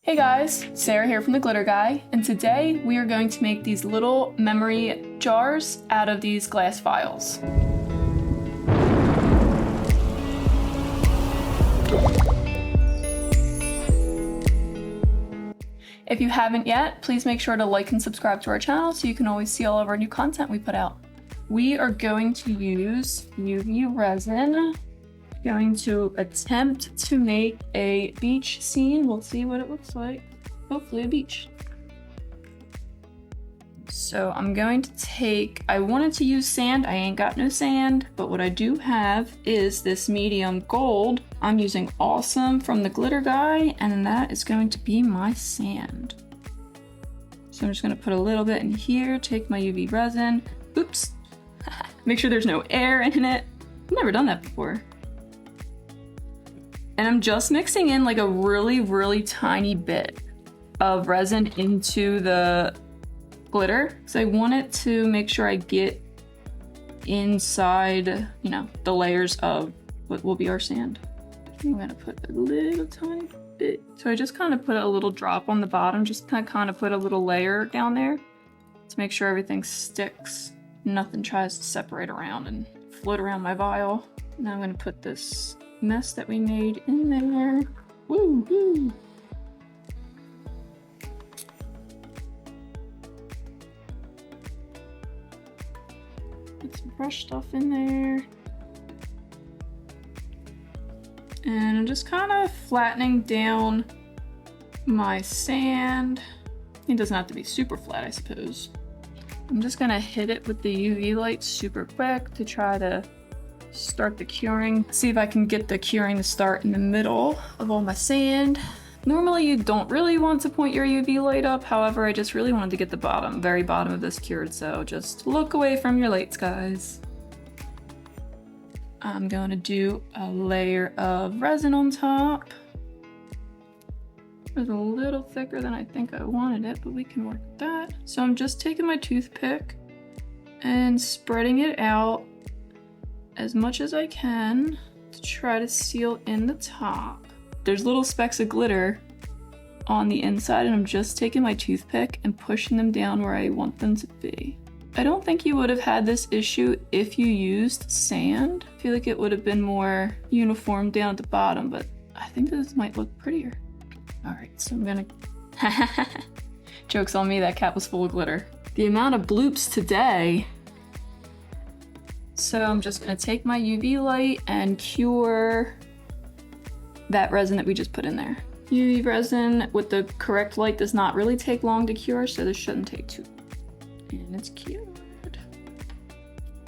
Hey guys, Sarah here from The Glitter Guy, and today we are going to make these little memory jars out of these glass vials. If you haven't yet, please make sure to like and subscribe to our channel so you can always see all of our new content we put out. We are going to use UV resin. Going to attempt to make a beach scene. We'll see what it looks like. Hopefully a beach. So I'm going to take, I wanted to use sand. I ain't got no sand, but what I do have is this medium gold. I'm using Awesome from The Glitter Guy, and that is going to be my sand. So I'm just gonna put a little bit in here, take my UV resin. Oops. Make sure there's no air in it. I've never done that before. And I'm just mixing in like a really tiny bit of resin into the glitter. So I want it to make sure I get inside, you know, the layers of what will be our sand. I'm gonna put a little tiny bit. So I just kind of put a little drop on the bottom, just kind of put a little layer down there to make sure everything sticks. Nothing tries to separate around and float around my vial. Now I'm gonna put this mess that we made in there. Woo-hoo. Put some fresh stuff in there. And I'm just kind of flattening down my sand. It doesn't have to be super flat, I suppose. I'm just gonna hit it with the UV light super quick to try to start the curing. See if I can get the curing to start in the middle of all my sand. Normally you don't really want to point your UV light up. However, I just really wanted to get the very bottom of this cured. So just look away from your lights, guys. I'm going to do a layer of resin on top. It's a little thicker than I think I wanted it, but we can work with that. So I'm just taking my toothpick and spreading it out as much as I can to try to seal in the top. There's little specks of glitter on the inside, and I'm just taking my toothpick and pushing them down where I want them to be. I don't think you would have had this issue if you used sand. I feel like it would have been more uniform down at the bottom, but I think this might look prettier. All right, so I'm gonna, joke's on me, that cap was full of glitter. The amount of bloops today. So I'm just gonna take my UV light and cure that resin that we just put in there. UV resin with the correct light does not really take long to cure, so this shouldn't take too long. And it's cured.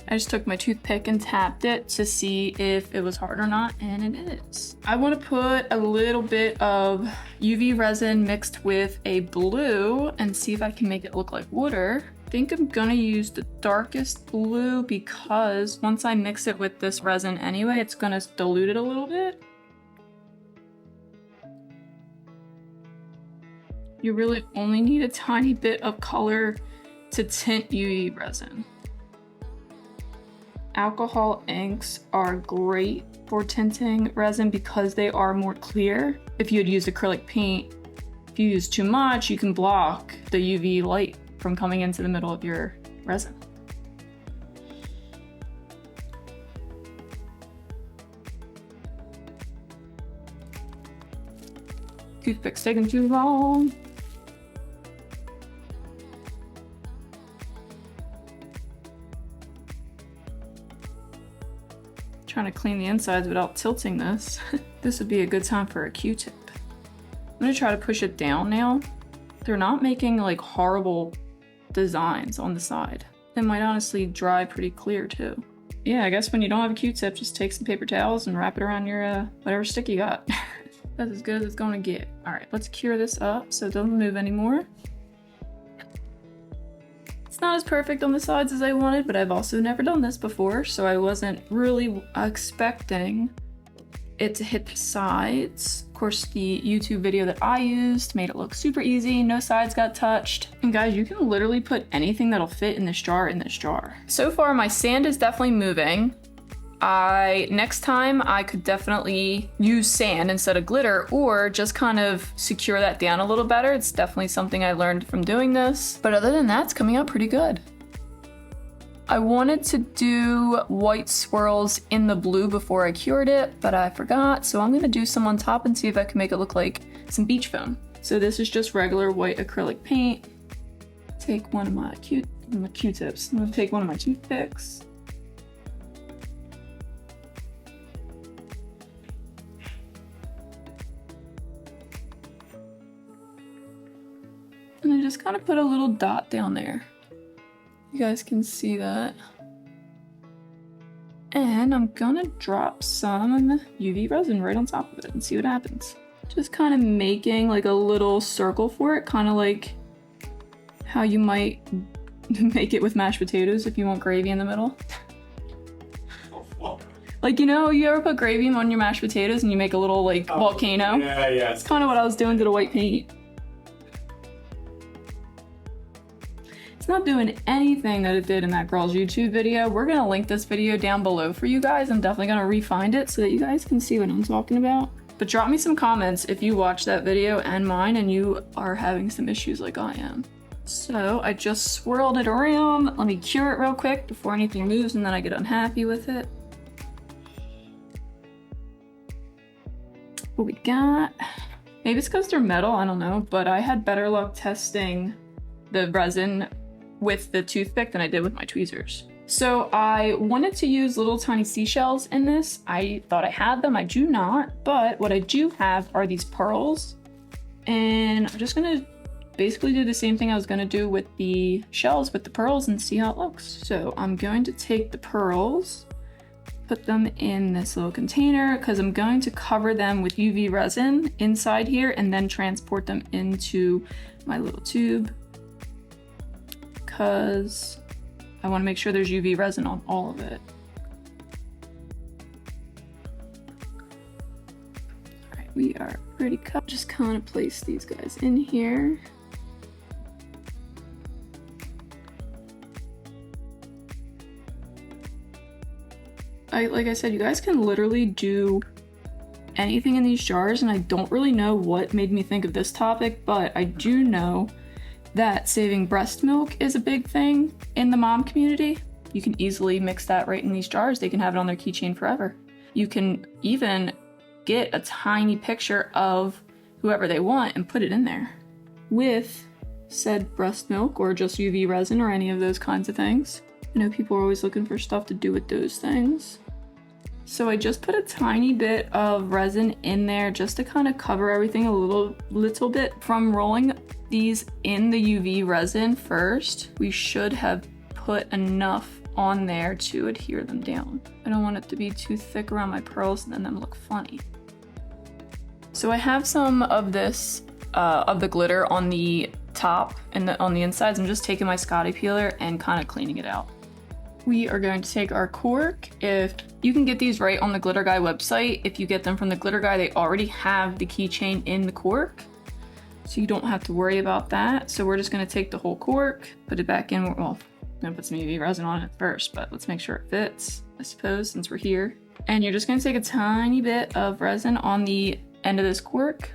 I just took my toothpick and tapped it to see if it was hard or not, and it is. I wanna put a little bit of UV resin mixed with a blue and see if I can make it look like water. I think I'm gonna use the darkest blue because once I mix it with this resin anyway, it's gonna dilute it a little bit. You really only need a tiny bit of color to tint UV resin. Alcohol inks are great for tinting resin because they are more clear. If you had used acrylic paint, if you use too much, you can block the UV light from coming into the middle of your resin. Toothpick's taking too long. Trying to clean the insides without tilting this. This would be a good time for a Q-tip. I'm gonna try to push it down now. They're not making like horrible designs on the side. It might honestly dry pretty clear too. Yeah, I guess when you don't have a Q-tip, just take some paper towels and wrap it around your whatever stick you got. That's as good as it's gonna get. All right, let's cure this up so it doesn't move anymore. It's not as perfect on the sides as I wanted, but I've also never done this before, so I wasn't really expecting it to hit the sides. Of course, the YouTube video that I used made it look super easy, no sides got touched. And guys, you can literally put anything that'll fit in this jar in this jar. So far, my sand is definitely moving. Next time I could definitely use sand instead of glitter, or just kind of secure that down a little better. It's definitely something I learned from doing this. But other than that, it's coming out pretty good. I wanted to do white swirls in the blue before I cured it, but I forgot. So I'm gonna do some on top and see if I can make it look like some beach foam. So this is just regular white acrylic paint. Take one of my Q-tips. I'm gonna take one of my toothpicks. And I just kind of put a little dot down there. You guys can see that. And I'm gonna drop some UV resin right on top of it and see what happens. Just kind of making like a little circle for it, kind of like how you might make it with mashed potatoes if you want gravy in the middle. Like, you know, you ever put gravy on your mashed potatoes and you make a little like volcano? Yeah. It's kind of what I was doing to the white paint. It's not doing anything that it did in that girl's YouTube video. We're gonna link this video down below for you guys. I'm definitely gonna re-find it so that you guys can see what I'm talking about. But drop me some comments if you watch that video and mine and you are having some issues like I am. So I just swirled it around. Let me cure it real quick before anything moves and then I get unhappy with it. What we got? Maybe it's because they're metal, I don't know, but I had better luck testing the resin with the toothpick than I did with my tweezers. So I wanted to use little tiny seashells in this. I thought I had them, I do not, but what I do have are these pearls. And I'm just gonna basically do the same thing I was gonna do with the shells with the pearls and see how it looks. So I'm going to take the pearls, put them in this little container because I'm going to cover them with UV resin inside here and then transport them into my little tube because I want to make sure there's UV resin on all of it. All right, we are pretty cut. Just kind of place these guys in here. Like I said, you guys can literally do anything in these jars, and I don't really know what made me think of this topic, but I do know that saving breast milk is a big thing in the mom community. You can easily mix that right in these jars. They can have it on their keychain forever. You can even get a tiny picture of whoever they want and put it in there with said breast milk or just UV resin or any of those kinds of things. I know people are always looking for stuff to do with those things. So I just put a tiny bit of resin in there just to kind of cover everything a little bit. From rolling these in the UV resin first, we should have put enough on there to adhere them down. I don't want it to be too thick around my pearls and then them look funny. So I have some of this, of the glitter on the top and on the insides. I'm just taking my Scotty peeler and kind of cleaning it out. We are going to take our cork. If you can get these right on the Glitter Guy website, if you get them from the Glitter Guy, they already have the keychain in the cork, so you don't have to worry about that. So we're just gonna take the whole cork, put it back in. Well, I'm gonna put some UV resin on it first, but let's make sure it fits, I suppose, since we're here. And you're just gonna take a tiny bit of resin on the end of this cork.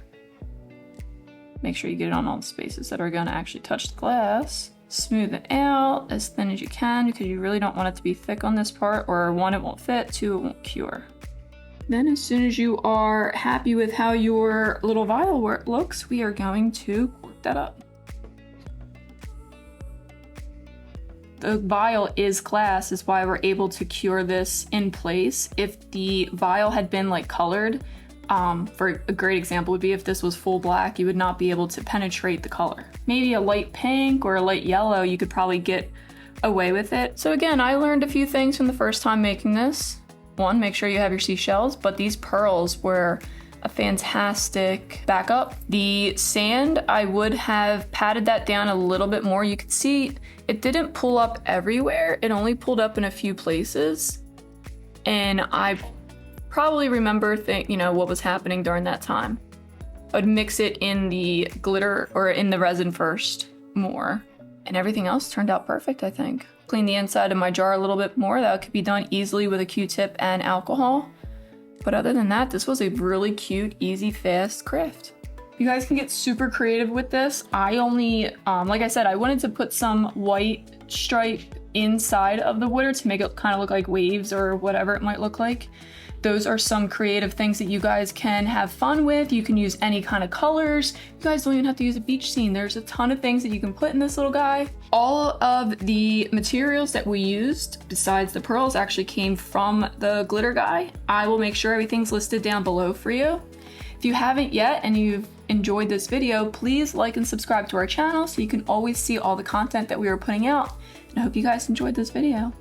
Make sure you get it on all the spaces that are gonna actually touch the glass. Smooth it out as thin as you can because you really don't want it to be thick on this part, or one, it won't fit, two, it won't cure. Then as soon as you are happy with how your little vial looks, we are going to cork that up. The vial is glass, is why we're able to cure this in place. If the vial had been like colored, for a great example would be if this was full black, you would not be able to penetrate the color. Maybe a light pink or a light yellow, you could probably get away with it. So again, I learned a few things from the first time making this. One, make sure you have your seashells, but these pearls were a fantastic backup. The sand, I would have patted that down a little bit more. You could see it didn't pull up everywhere. It only pulled up in a few places. And I probably remember what was happening during that time. I'd mix it in the glitter or in the resin first more, and everything else turned out perfect, I think. clean the inside of my jar a little bit more. That could be done easily with a Q-tip and alcohol. But other than that, this was a really cute, easy, fast craft. You guys can get super creative with this. I only, like I said, I wanted to put some white stripe inside of the water to make it kind of look like waves or whatever it might look like. Those are some creative things that you guys can have fun with. You can use any kind of colors. You guys don't even have to use a beach scene. There's a ton of things that you can put in this little guy. All of the materials that we used, besides the pearls, actually came from the glitter guy. I will make sure everything's listed down below for you. If you haven't yet and you've enjoyed this video, please like and subscribe to our channel so you can always see all the content that we are putting out. And I hope you guys enjoyed this video.